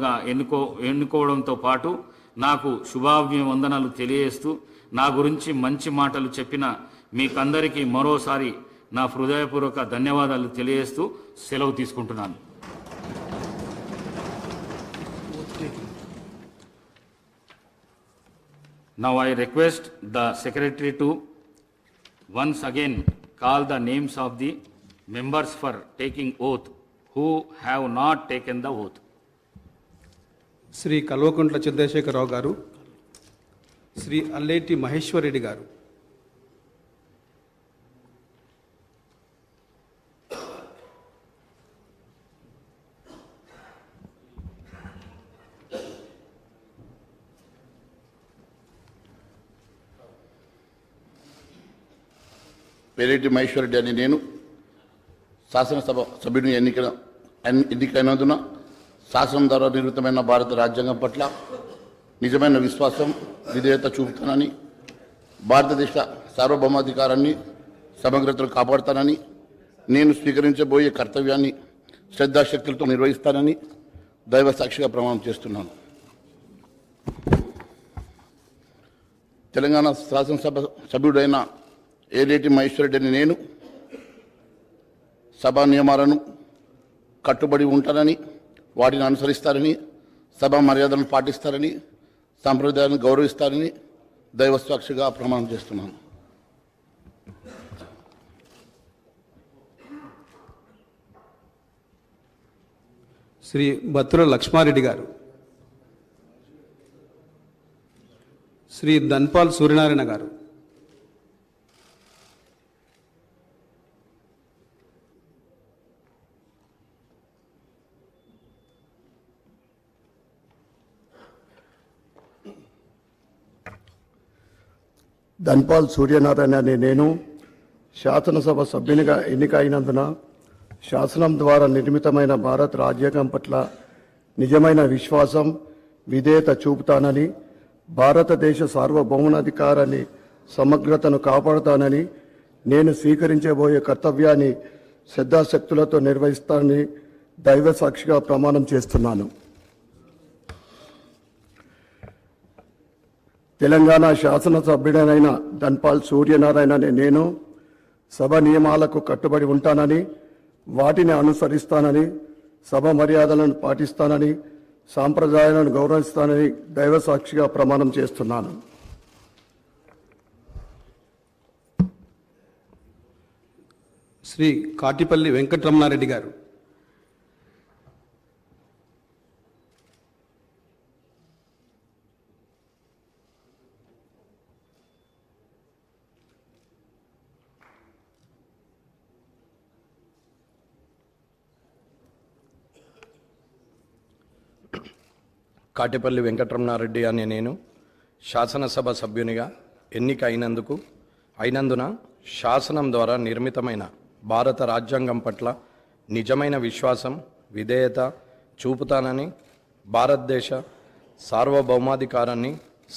గా ఎన్నుకోవడంతో పాటు నాకు శుభాభివందనాలు తెలియజేస్తూ నా గురించి మంచి మాటలు చెప్పిన మీకందరికీ మరోసారి నా హృదయపూర్వక ధన్యవాదాలు తెలియజేస్తూ సెలవు తీసుకుంటున్నాను. Now I request the secretary to once again call the names of the members for taking oath who have not taken the oath. Shri Kalvakuntla Chandrashekar Rao గారు, శ్రీ అల్లేటి మహేశ్వర్ రెడ్డి గారు, పేరెడ్డి మహేశ్వర్ రెడ్డి అని నేను శాసనసభ సభ్యుని ఎన్నికైనందున శాసనం ద్వారా నిర్మితమైన భారత రాజ్యాంగం పట్ల నిజమైన విశ్వాసం, విధేయత చూపుతానని, భారతదేశ సార్వభౌమాధికారాన్ని, సమగ్రతను కాపాడుతానని, నేను స్వీకరించబోయే కర్తవ్యాన్ని శ్రద్ధాశక్తులతో నిర్వహిస్తానని దైవ సాక్షిగా ప్రమాణం చేస్తున్నాను. తెలంగాణ శాసనసభ సభ్యుడైన ఏలేటి మహేశ్వర్ రెడ్డి అని నేను సభా నియమాలను కట్టుబడి ఉంటానని, వాటిని అనుసరిస్తారని, సభా మర్యాదలను పాటిస్తారని, సాంప్రదాయాలను గౌరవిస్తారని దైవసాక్షిగా ప్రమాణం చేస్తున్నాను. శ్రీ బత్తుల లక్ష్మారెడ్డి గారు, శ్రీ ధన్పాల్ సూర్యనారాయణ గారు, ధన్పాల్ సూర్యనారాయణ అనే నేను శాసనసభ సభ్యునిగా ఎన్నికైనందున శాసనం ద్వారా నిర్మితమైన భారత రాజ్యాంగం పట్ల నిజమైన విశ్వాసం, విధేయత చూపుతానని, భారతదేశ సార్వభౌమాధికారాన్ని, సమగ్రతను కాపాడుతానని, నేను స్వీకరించబోయే కర్తవ్యాన్ని శ్రద్ధాశక్తులతో నిర్వహిస్తానని దైవ సాక్షిగా ప్రమాణం చేస్తున్నాను. తెలంగాణ శాసనసభ్యుడైన ధన్పాల్ సూర్యనారాయణ అనే నేను సభ నియమాలకు కట్టుబడి ఉంటానని, వాటిని అనుసరిస్తానని, సభ మర్యాదలను పాటిస్తానని, సాంప్రదాయాలను గౌరవిస్తానని దైవ సాక్షిగా ప్రమాణం చేస్తున్నాను. శ్రీ కాటిపల్లి వెంకటరమణారెడ్డి గారు, కాటిపల్లి వెంకటరమణారెడ్డి అనే నేను శాసనసభ సభ్యునిగా అయినందున శాసనం ద్వారా నిర్మితమైన భారత రాజ్యాంగం పట్ల నిజమైన విశ్వాసం, విధేయత చూపుతానని, భారతదేశ సార్వభౌమాధికారాన్ని,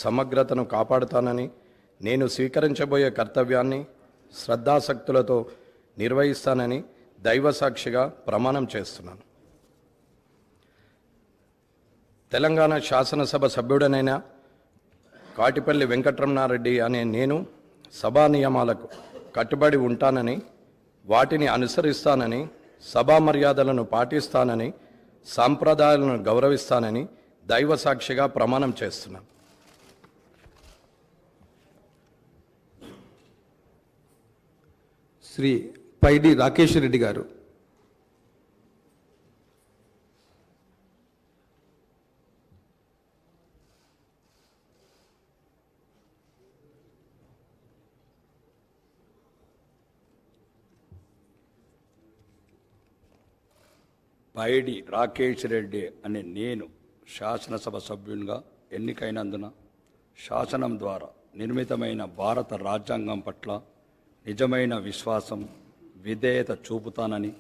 సమగ్రతను కాపాడుతానని, నేను స్వీకరించబోయే కర్తవ్యాన్ని శ్రద్ధాశక్తులతో నిర్వహిస్తానని దైవ సాక్షిగా ప్రమాణం చేస్తున్నాను. తెలంగాణ శాసనసభ సభ్యుడనైన కాటిపల్లి వెంకటరమణారెడ్డి అనే నేను సభా నియమాలకు కట్టుబడి ఉంటానని, వాటిని అనుసరిస్తానని, సభా మర్యాదలను పాటిస్తానని, సాంప్రదాయాలను గౌరవిస్తానని దైవ సాక్షిగా ప్రమాణం చేస్తున్నాను. శ్రీ పైడి రాకేష్ రెడ్డి గారు, పైడి రాకేష్ రెడ్డి అనే నేను శాసనసభ సభ్యునిగా ఎన్నికైనందున శాసనం ద్వారా నిర్మితమైన భారత రాజ్యాంగం పట్ల నిజమైన విశ్వాసం, విధేయత చూపుతానని,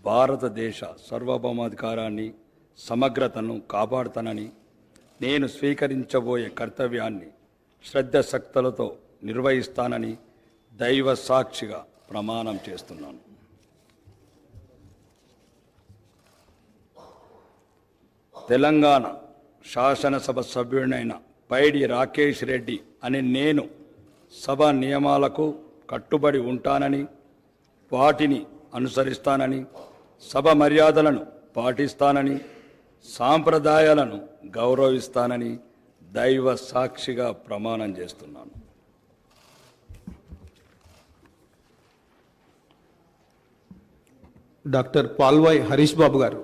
భారతదేశ సార్వభౌమాధికారాన్ని, సమగ్రతను కాపాడుతానని, నేను స్వీకరించబోయే కర్తవ్యాన్ని శ్రద్ధాశక్తులతో నిర్వహిస్తానని దైవ సాక్షిగా ప్రమాణం చేస్తున్నాను. తెలంగాణ శాసనసభ సభ్యుడైన పైడి రాకేష్ రెడ్డి అనే నేను సభ నియమాలకు కట్టుబడి ఉంటానని, వాటిని అనుసరిస్తానని, సభ మర్యాదలను పాటిస్తానని, సాంప్రదాయాలను గౌరవిస్తానని దైవ సాక్షిగా ప్రమాణం చేస్తున్నాను. డాక్టర్ పాల్వాయి హరీష్ బాబు గారు.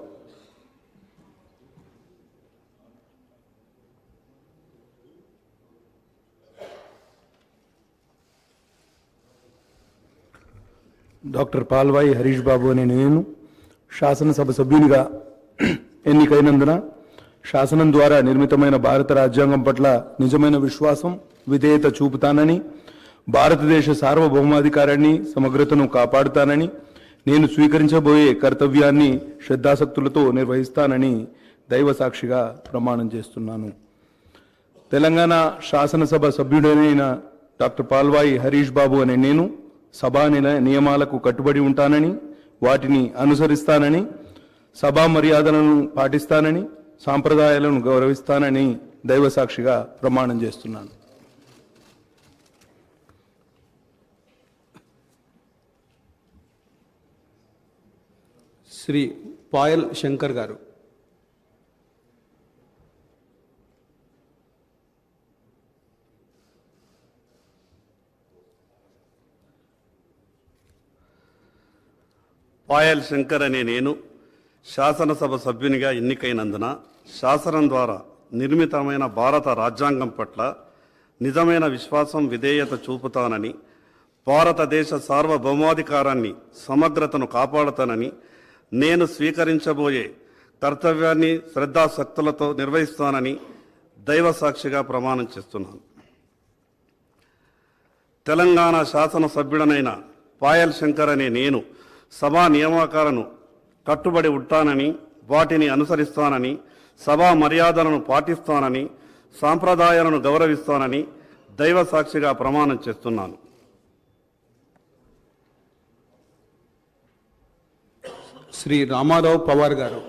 డాక్టర్ పాల్వాయి హరీష్ బాబు అనే నేను శాసనసభ సభ్యునిగా ఎన్నికైనందున శాసనం ద్వారా నిర్మితమైన భారత రాజ్యాంగం పట్ల నిజమైన విశ్వాసం, విధేయత చూపుతానని, భారతదేశ సార్వభౌమాధికారాన్ని, సమగ్రతను కాపాడుతానని, నేను స్వీకరించబోయే కర్తవ్యాన్ని శ్రద్ధాసక్తులతో నిర్వహిస్తానని దైవ సాక్షిగా ప్రమాణం చేస్తున్నాను. తెలంగాణ శాసనసభ సభ్యుడైన డాక్టర్ పాల్వాయి హరీష్ బాబు అనే నేను సభా నియమాలకు కట్టుబడి ఉంటానని, వాటిని అనుసరిస్తానని, సభా మర్యాదలను పాటిస్తానని, సాంప్రదాయాలను గౌరవిస్తానని దైవ సాక్షిగా ప్రమాణం చేస్తున్నాను. శ్రీ పాయల్ శంకర్ గారు. పాయల్ శంకర్ అనే నేను శాసనసభ సభ్యునిగా ఎన్నికైనందున శాసనం ద్వారా నిర్మితమైన భారత రాజ్యాంగం పట్ల నిజమైన విశ్వాసం, విధేయత చూపుతానని, భారతదేశ సార్వభౌమాధికారాన్ని, సమగ్రతను కాపాడుతానని, నేను స్వీకరించబోయే కర్తవ్యాన్ని శ్రద్ధాశక్తులతో నిర్వహిస్తానని దైవ సాక్షిగా ప్రమాణం చేస్తున్నాను. తెలంగాణ శాసనసభ్యుడనైన పాయల్ శంకర్ అనే నేను సభా నియామకాలను కట్టుబడి ఉంటానని, వాటిని అనుసరిస్తానని, సభా మర్యాదలను పాటిస్తానని, సాంప్రదాయాలను గౌరవిస్తానని దైవ సాక్షిగా ప్రమాణం చేస్తున్నాను. శ్రీ రామారావు పవార్ గారు.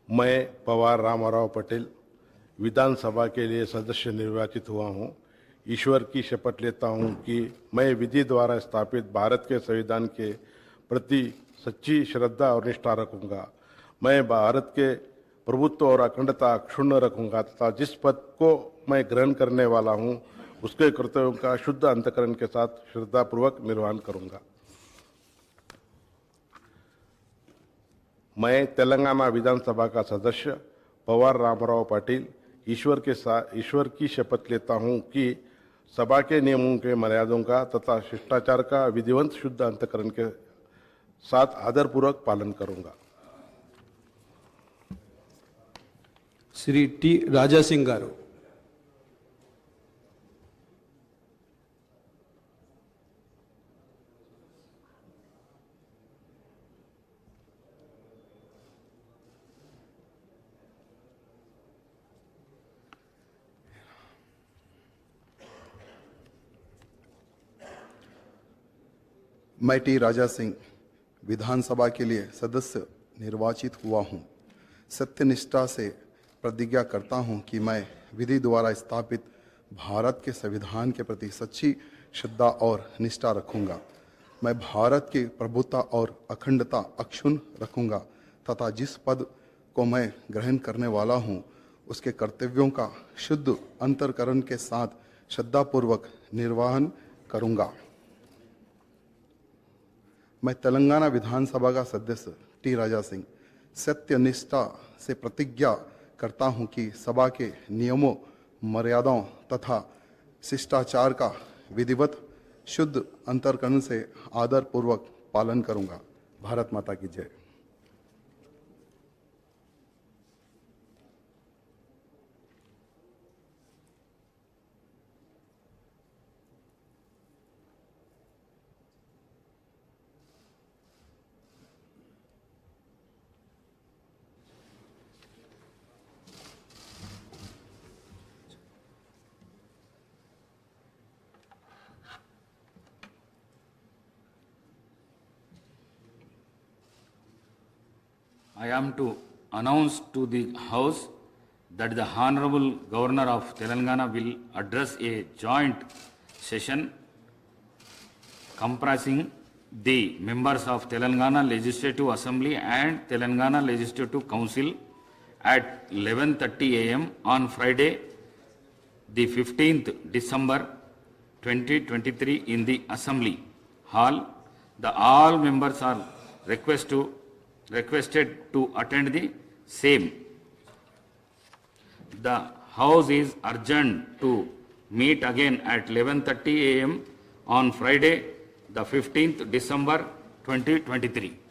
मैं पवार रामाराव पटेल विधानसभा के लिए सदस्य निर्वाचित हुआ हूं। ईश्वर की शपथ लेता हूं कि मैं विधि द्वारा स्थापित भारत के संविधान के प्रति सच्ची श्रद्धा और निष्ठा रखूंगा। मैं भारत के प्रभुत्व और अखंडता अक्षुण्ण रखूंगा तथा जिस पद को मैं ग्रहण करने वाला हूं उसके कर्तव्यों का शुद्ध अंतःकरण के साथ श्रद्धापूर्वक निर्वहन करूंगा। मैं तेलंगाना विधानसभा का सदस्य पवार रामाराव पाटिल ईश्वर की शपथ लेता हूं कि सभा के नियमों के मर्यादों का तथा शिष्टाचार का विधिवत शुद्ध अंतःकरण के साथ आदरपूर्वक पालन करूंगा। श्री टी राजा सिंह गारू. मैं टी राजा सिंह विधानसभा के लिए सदस्य निर्वाचित हुआ हूं। सत्यनिष्ठा से प्रतिज्ञा करता हूं कि मैं विधि द्वारा स्थापित भारत के संविधान के प्रति सच्ची श्रद्धा और निष्ठा रखूंगा। मैं भारत की प्रभुता और अखंडता अक्षुण्ण रखूंगा तथा जिस पद को मैं ग्रहण करने वाला हूं उसके कर्तव्यों का शुद्ध अंतःकरण के साथ श्रद्धापूर्वक निर्वहन करूंगा। मैं तेलंगाना विधानसभा का सदस्य टी राजा सिंह सत्यनिष्ठा से प्रतिज्ञा करता हूं कि सभा के नियमों, मर्यादाओं तथा शिष्टाचार का विधिवत शुद्ध अंतःकरण से आदरपूर्वक पालन करूंगा। भारत माता की जय। I am to announce to the House that the Honorable Governor of Telangana will address a joint session comprising the members of Telangana Legislative Assembly and Telangana Legislative Council at 11:30 a.m. on Friday, the 15th December 2023 in the Assembly Hall. All members are requested to attend the same. The House is urged to meet again at 11:30 a.m. on Friday, the 15th December 2023.